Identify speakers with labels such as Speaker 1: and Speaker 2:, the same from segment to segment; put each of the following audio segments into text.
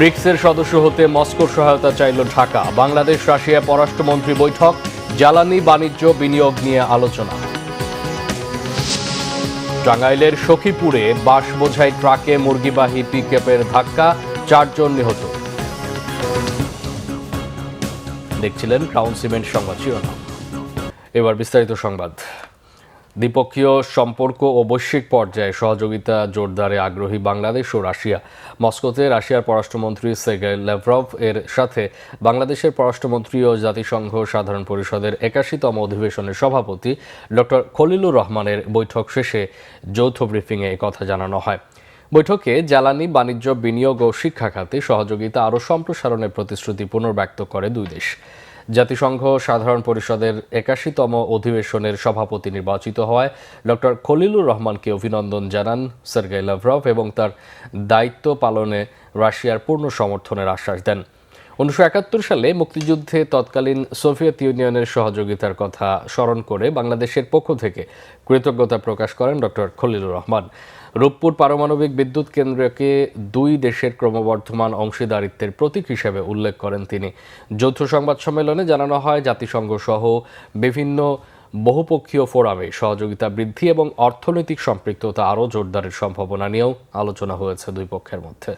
Speaker 1: ব্রিক্সের সদস্য হতে মস্কোর সহায়তা চাইল ঢাকা। বাংলাদেশ রাশিয়া পররাষ্ট্রমন্ত্রী বৈঠক, জ্বালানি বাণিজ্য বিনিয়োগ নিয়ে আলোচনা। টাঙ্গাইলের সখীপুরে বাঁশ বোঝাই ট্রাকে মুরগিবাহী পিকআপের ধাক্কা, 4 জন নিহত। দেখছিলেন ক্রাউন সিমেন্ট সংবাদ শিরোনাম। এবার বিস্তারিত সংবাদ। দ্বিপক্ষীয় সম্পর্ক ও বৈশ্বিক পর্যায়ে সহযোগিতা জোরদারে আগ্রহী বাংলাদেশ ও রাশিয়া। মস্কোতে রাশিয়ার পররাষ্ট্রমন্ত্রী সের্গেই ল্যাভরভ এর সাথে বাংলাদেশের পররাষ্ট্রমন্ত্রী ও জাতিসংঘ সাধারণ পরিষদের 81তম অধিবেশনের সভাপতি ডক্টর খলিলুর রহমানের বৈঠক শেষে যৌথ ব্রিফিংয়ে একথা জানানো হয়। বৈঠকে জ্বালানি, বাণিজ্য, বিনিয়োগ ও শিক্ষা খাতে সহযোগিতা আরও সম্প্রসারণের প্রতিশ্রুতি পুনর্ব্যক্ত করে দুই দেশ। জাতিসংঘ সাধারণ পরিষদের 81তম অধিবেশনের সভাপতি নির্বাচিত হওয়ায় ডক্টর খলিলুর রহমানকে অভিনন্দন জানান সের্গেই ল্যাভরভ এবং তার দায়িত্ব পালনে রাশিয়ার পূর্ণ সমর্থনের আশ্বাস দেন। 1971 সালে মুক্তিযুদ্ধে তৎকালীন সোভিয়েত ইউনিয়নের সহযোগিতার কথা স্মরণ করে বাংলাদেশের পক্ষ থেকে কৃতজ্ঞতা প্রকাশ করেন ডক্টর খলিলুর রহমান। রূপপুর পারমাণবিক বিদ্যুৎ কেন্দ্রকে দুই দেশের ক্রমবর্ধমান অংশীদারিত্বের প্রতীক হিসেবে উল্লেখ করেন তিনি। যৌথ সংবাদ সম্মেলনে জানানো হয়, জাতিসংঘ সহ বিভিন্ন বহুপক্ষীয় ফোরামে সহযোগিতা বৃদ্ধি এবং অর্থনৈতিক সম্পৃক্ততা আরও জোরদারের সম্ভাবনা নিয়েও আলোচনা হয়েছে দুই পক্ষের মধ্যে।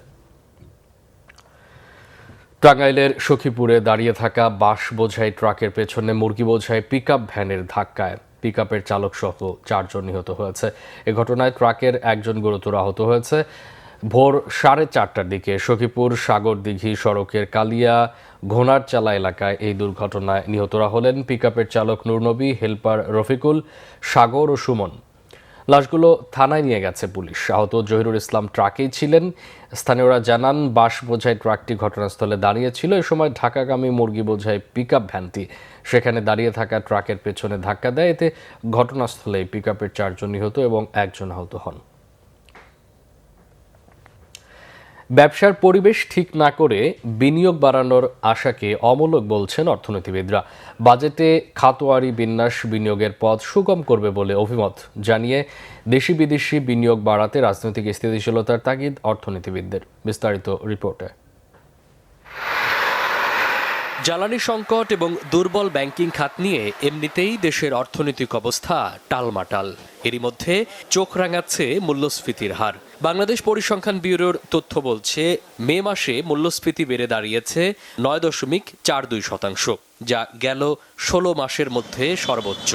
Speaker 1: টাঙ্গাইলের সখীপুরে দাঁড়িয়ে থাকা বাঁশ বোঝাই ট্রাকের পেছনে মুরগি বোঝাই পিকআপ ভ্যানের ধাক্কায় পিকআপের চালক সহ 4 জন নিহত হয়েছে। এ ঘটনায় ট্রাকের একজন গুরুতর আহত হয়েছে। ভোর 4:30টার দিকে সখীপুর সাগরদিঘি সড়কের কালিয়া ঘোনারচালা এলাকায় এই দুর্ঘটনায় নিহতরা হলেন পিকআপের চালক নূরনবী, হেলপার রফিকুল, সাগর ও সুমন। লাশগুলো থানায় নিয়ে গেছে পুলিশ। আহত জহিরুল ইসলাম ট্রাকেই ছিলেন। স্থানীয়রা জানান, বাঁশ বোঝাই ট্রাকটি ঘটনাস্থলে দাঁড়িয়েছিল। এ সময় ঢাকাগামী মুরগি বোঝাই পিকআপ ভ্যানটি সেখানে দাঁড়িয়ে থাকা ট্রাকের পেছনে ধাক্কা দেয়। এতে ঘটনাস্থলে পিকআপের 4 জন নিহত এবং 1 জন আহত হন। ব্যবসার পরিবেশ ঠিক না করে বিনিয়োগ বাড়ানোর আশাকে অমূলক বলছেন অর্থনীতিবিদরা। বাজেটে খাতোয়ারি বিন্যাস বিনিয়োগের পথ সুগম করবে বলে অভিমত জানিয়ে দেশি বিদেশি বিনিয়োগ বাড়াতে রাজনৈতিক স্থিতিশীলতার তাগিদ অর্থনীতিবিদদের। বিস্তারিত রিপোর্টে। জ্বালানি সংকট এবং দুর্বল ব্যাংকিং খাত নিয়ে এমনিতেই দেশের অর্থনৈতিক অবস্থা টালমাটাল। এরই মধ্যে চোখ রাঙাচ্ছে মূল্যস্ফীতির হার। বাংলাদেশ পরিসংখ্যান ব্যুরোর তথ্য বলছে, মে মাসে মূল্যস্ফীতি বেড়ে দাঁড়িয়েছে 9.42%, যা গেল 16 মাসের মধ্যে সর্বোচ্চ।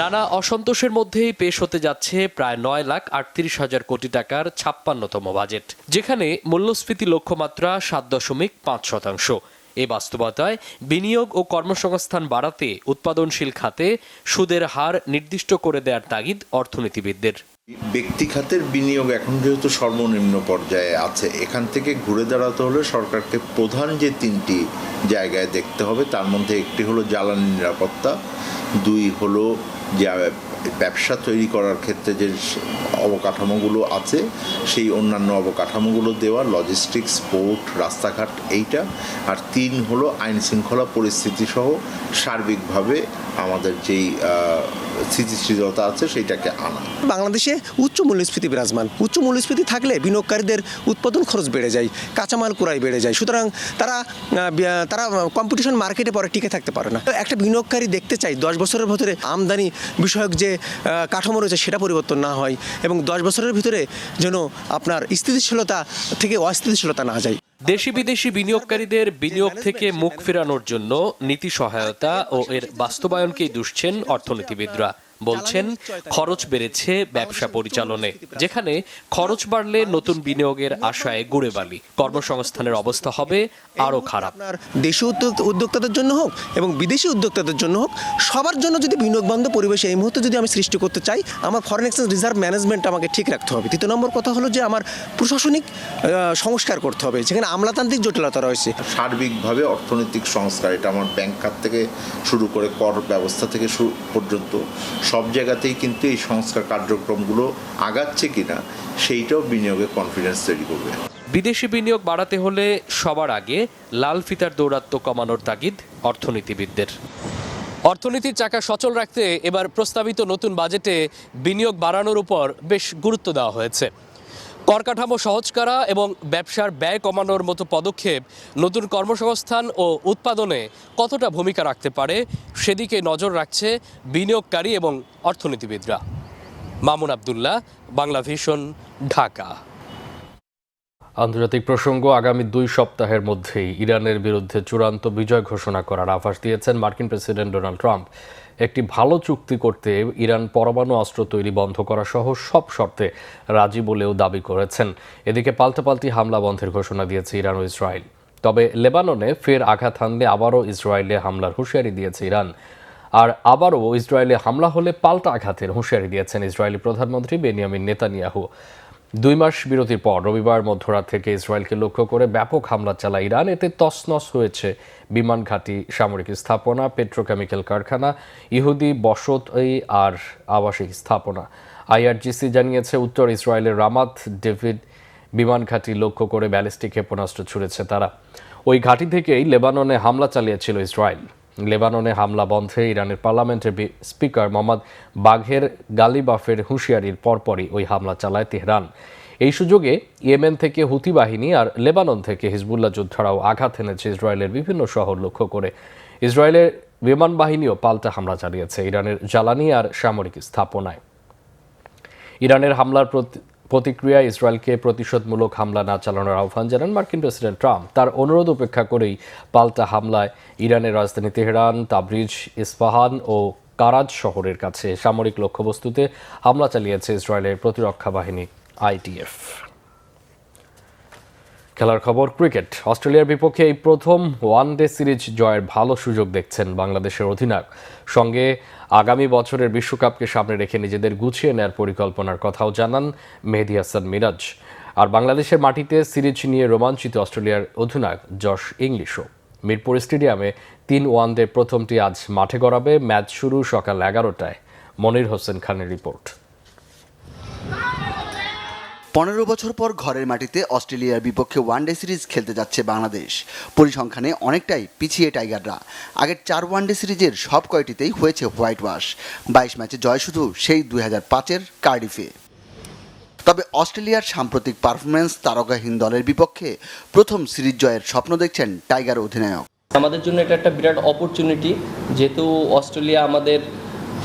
Speaker 1: নানা অসন্তোষের মধ্যেই পেশ হতে যাচ্ছে প্রায় 9,38,000 কোটি টাকার 56তম বাজেট, যেখানে মূল্যস্ফীতি লক্ষ্যমাত্রা 7.5%। এ বাস্তবতায় বিনিয়োগ ও কর্মসংস্থান বাড়াতে উৎপাদনশীল খাতে সুদের হার নির্দিষ্ট করে দেওয়ার তাগিদ অর্থনীতিবিদদের।
Speaker 2: ব্যক্তি খাতের বিনিয়োগ এখন যেহেতু সর্বনিম্ন পর্যায়ে আছে, এখান থেকে ঘুরে দাঁড়াতে হলে সরকারকে প্রধান যে 3টি জায়গায় দেখতে হবে, তার মধ্যে একটি হলো জ্বালানি নিরাপত্তা, 2 হলো যে ব্যবসা তৈরি করার ক্ষেত্রে যে অবকাঠামোগুলো আছে সেই অন্যান্য অবকাঠামোগুলো দেওয়া, লজিস্টিক্স, পোর্ট, রাস্তাঘাট এইটা, আর 3 হলো আইন শৃঙ্খলা পরিস্থিতি সহ সার্বিকভাবে আমাদের যেই স্থিতিশীলতা আছে সেইটাকে আনা।
Speaker 3: বাংলাদেশে উচ্চ মূল্যস্ফীতি বিরাজমান। উচ্চ মূল্যস্ফীতি থাকলে বিনিয়োগকারীদের উৎপাদন খরচ বেড়ে যায়, কাঁচামাল ক্রয় বেড়ে যায়। সুতরাং তারা কম্পিটিশন মার্কেটে পরে টিকে থাকতে পারে না। একটা বিনিয়োগকারী দেখতে চাই 10 বছরের ভিতরে আমদানি বিষয়ক যে কাঠামো রয়েছে সেটা পরিবর্তন না হয় এবং 10 বছরের ভিতরে যেন আপনার স্থিতিশীলতা থেকে অস্থিতিশীলতা না যায়।
Speaker 1: দেশি বিদেশি বিনিয়োগকারীদের বিনিয়োগ থেকে মুখ ফেরানোর জন্য নীতি সহায়তা ও এর বাস্তবায়নকেই দুষছেন অর্থনীতিবিদরা। বলছেন, খরচ বেড়েছে ব্যবসা পরিচালনে, যেখানে খরচ বাড়লে নতুন বিনিয়োগের আশায় গুড়ে বালি। কর্মসংস্থানের অবস্থা হবে আরও খারাপ।
Speaker 3: দেশি উদ্যোক্তাদের জন্য হোক এবং বিদেশি উদ্যোক্তাদের জন্য হোক, সবার জন্য যদি বিনিয়োগ বান্ধব পরিবেশ এই মুহূর্তে যদি আমি সৃষ্টি করতে চাই, আমার ফরেন এক্সচেঞ্জ রিজার্ভ ম্যানেজমেন্ট আমাকে ঠিক রাখতে হবে। 3 নম্বর কথা হলো যে আমার প্রশাসনিক সংস্কার করতে হবে, যেখানে আমলাতান্ত্রিক জটিলতা রয়েছে।
Speaker 2: সার্বিকভাবে অর্থনৈতিক সংস্কার, এটা আমার ব্যাংক খাত থেকে শুরু করে কর ব্যবস্থা থেকে পর্যন্ত সব জায়গাতেই কিন্তু এই সংস্কার কার্যক্রমগুলো আগাচ্ছে কিনা সেইটাও বিনিয়োগে কনফিডেন্স তৈরি করবে।
Speaker 1: বিদেশি বিনিয়োগ বাড়াতে হলে সবার আগে লাল ফিতার দৌরাত্ম্য কমানোর তাগিদ অর্থনীতিবিদদের। অর্থনীতির চাকা সচল রাখতে এবার প্রস্তাবিত নতুন বাজেটে বিনিয়োগ বাড়ানোর উপর বেশ গুরুত্ব দেওয়া হয়েছে। কর কাঠামো সহজ করা এবং ব্যবসার ব্যয় কমানোর মতো পদক্ষেপ নতুন কর্মসংস্থান ও উৎপাদনে কতটা ভূমিকা রাখতে পারে সেদিকে নজর রাখছে বিনিয়োগকারী এবং অর্থনীতিবিদরা। মামুন আব্দুল্লাহ, বাংলা ভিশন, ঢাকা। আন্তর্জাতিক প্রসঙ্গ, আগামী 2 সপ্তাহের মধ্যেই ইরানের বিরুদ্ধে চূড়ান্ত বিজয় ঘোষণা করার আভাস দিয়েছেন মার্কিন প্রেসিডেন্ট ডোনাল্ড ট্রাম্প। একটি ভালো চুক্তি করতে ইরান পরমাণু অস্ত্র তৈরি বন্ধ করা সহ সব শর্তে রাজি বলেও দাবি করেছেন। এদিকে পাল্টাপাল্টি হামলা বন্ধের ঘোষণা দিয়েছে ইরান ও ইসরায়েল। তবে লেবাননে ফের আঘাত হানলে আবারও ইসরায়েলে হামলার হুঁশিয়ারি দিয়েছে ইরান। আর আবারও ইসরায়েলে হামলা হলে পাল্টা আঘাতের হুঁশিয়ারি দিয়েছেন ইসরায়েলি প্রধানমন্ত্রী বেনিয়ামিন নেতানিয়াহু। 2 মাস বিরতির পর রবিবার মধ্যরাত থেকে ইসরায়েলকে লক্ষ্য করে ব্যাপক হামলা চালায় ইরান। এতে তছনছ হয়েছে বিমান ঘাঁটি, সামরিক স্থাপনা, পেট্রোকেমিক্যাল কারখানা, ইহুদি বসতি আর আবাসিক স্থাপনা। আইআরজিসি জানিয়েছে উত্তর ইসরায়েলের রামাত ডেভিড বিমান ঘাঁটি লক্ষ্য করে ব্যালিস্টিক ক্ষেপণাস্ত্র ছুড়েছে তারা। ওই ঘাঁটি থেকেই লেবাননে হামলা চালিয়েছিল ইসরায়েল। লেবাননে হামলা বন্ধে ইরানের পার্লামেন্টের স্পিকার মোহাম্মদ বাঘের গালিবাফের হুঁশিয়ারির পরপরই ওই হামলা চালায় তেহরান। এই সুযোগে ইয়েমেন থেকে হুতি বাহিনী আর লেবানন থেকে হিজবুল্লাহ যোদ্ধারাও আঘাত এনেছে ইসরায়েলের বিভিন্ন শহর লক্ষ্য করে। ইসরায়েলের বিমান বাহিনীও পাল্টা হামলা চালিয়েছে ইরানের জ্বালানি আর সামরিক স্থাপনায়। ইরানের হামলার প্রতিক্রিয়ায় ইসরায়েলকে প্রতিশোধমূলক হামলা না চালানোর আহ্বান জানান মার্কিন প্রেসিডেন্ট ট্রাম্প। তার অনুরোধ উপেক্ষা করেই পাল্টা হামলায় ইরানের রাজধানী তেহরান, তাবরিজ, ইস্পাহান ও কারাজ শহরের কাছে সামরিক লক্ষ্যবস্তুতে হামলা চালিয়েছে ইসরায়েলের প্রতিরক্ষা বাহিনী আইডিএফ। খেলার খবর, ক্রিকেট। অস্ট্রেলিয়ার বিপক্ষে এই প্রথম ওয়ানডে সিরিজ জয়ের ভালো সুযোগ দেখছেন বাংলাদেশের অধিনায়ক। সঙ্গে আগামী বছরের বিশ্বকাপকে সামনে রেখে নিজেদের গুছিয়ে নেয়ার পরিকল্পনার কথাও জানান মেহেদী হাসান মিরাজ। আর বাংলাদেশের মাটিতে সিরিজ নিয়ে রোমাঞ্চিত অস্ট্রেলিয়ার অধিনায়ক জশ ইংলিশও। মিরপুর স্টেডিয়ামে 3 ওয়ানডে প্রথমটি আজ মাঠে গড়াবে। ম্যাচ শুরু সকাল 11টায়। মনির হোসেন খানের রিপোর্ট।
Speaker 4: 15 বছর পর ঘরের মাটিতে অস্ট্রেলিয়ার বিপক্ষে ওয়ানডে সিরিজ খেলতে যাচ্ছে বাংলাদেশ। পরিসংখ্যানে অনেকটাই পিছিয়ে টাইগাররা। আগের 4 ওয়ানডে সিরিজের সব কয়টিতেই হয়েছে হোয়াইট ওয়াশ। 22 ম্যাচে জয় শুধু সেই 2005-এর কার্ডিফে। তবে অস্ট্রেলিয়ার সাম্প্রতিক পারফরম্যান্স তারকাহীন দলের বিপক্ষে প্রথম সিরিজ জয়ের স্বপ্ন দেখছেন টাইগার অধিনায়ক।
Speaker 5: আমাদের জন্য এটা একটা বিরাট অপরচুনিটি, যেহেতু অস্ট্রেলিয়া আমাদের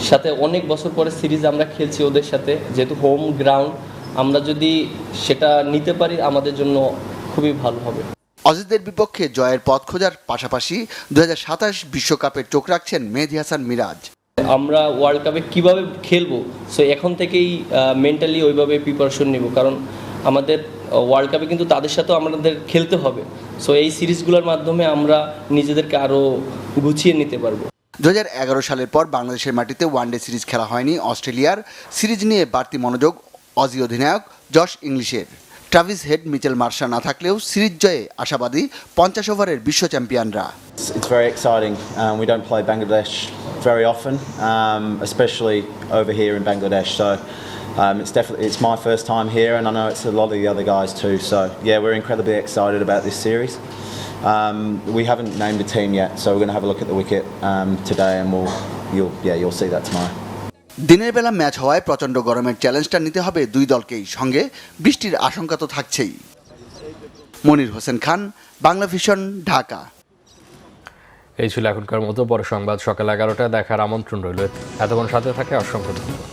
Speaker 5: সাথে অনেক বছর পরে সিরিজ আমরা খেলছি ওদের সাথে, যেহেতু হোম গ্রাউন্ড, আমরা যদি সেটা নিতে পারি আমাদের জন্য খুবই ভালো হবে।
Speaker 4: অজিতদের বিপক্ষে জয়ের পথ খোঁজার পাশাপাশি 2027 বিশ্বকাপে চোখ রাখছেন মেহেদী হাসান মিরাজ।
Speaker 5: আমরা ওয়ার্ল্ড কাপে কীভাবে খেলবো, সো এখন থেকেই মেন্টালি ওইভাবে প্রিপারেশন নেব, কারণ আমাদের ওয়ার্ল্ড কাপে কিন্তু তাদের সাথেও আমাদের খেলতে হবে। সো এই সিরিজগুলোর মাধ্যমে আমরা নিজেদেরকে আরও গুছিয়ে নিতে পারবো।
Speaker 4: 2011 সালের পর বাংলাদেশের মাটিতে ওয়ানডে সিরিজ খেলা হয়নি অস্ট্রেলিয়ার। সিরিজ নিয়ে বাড়তি মনোযোগ অজি অধিনায়ক জশ ইংলিশের। ট্রাভিস হেড, মিচেল মার্শা না থাকলেও সিরিজ জয়ে আশাবাদী 50 ওভারের বিশ্ব চ্যাম্পিয়নরা।
Speaker 6: It's very exciting. We don't play Bangladesh very often, especially over here in Bangladesh. So it's my first time here, and I know it's a lot of the other guys too. So yeah, we're incredibly excited about this series. We haven't named a team yet, so we're going to have a look at the wicket today, and you'll see that tomorrow.
Speaker 4: দিনের বেলা match হওয়ায় প্রচণ্ড গরমের চ্যালেঞ্জটা নিতে হবে দুই দলকেই, সঙ্গে বৃষ্টির আশঙ্কা তো থাকছেই। মনির হোসেন খান, বাংলা ভিশন, ঢাকা।
Speaker 1: এই ছিল এখনকার মতো। পরে সংবাদ সকাল 11টায় দেখার আমন্ত্রণ রইল। এতক্ষণ সাথে থাকে অসংখ্য ধন্যবাদ।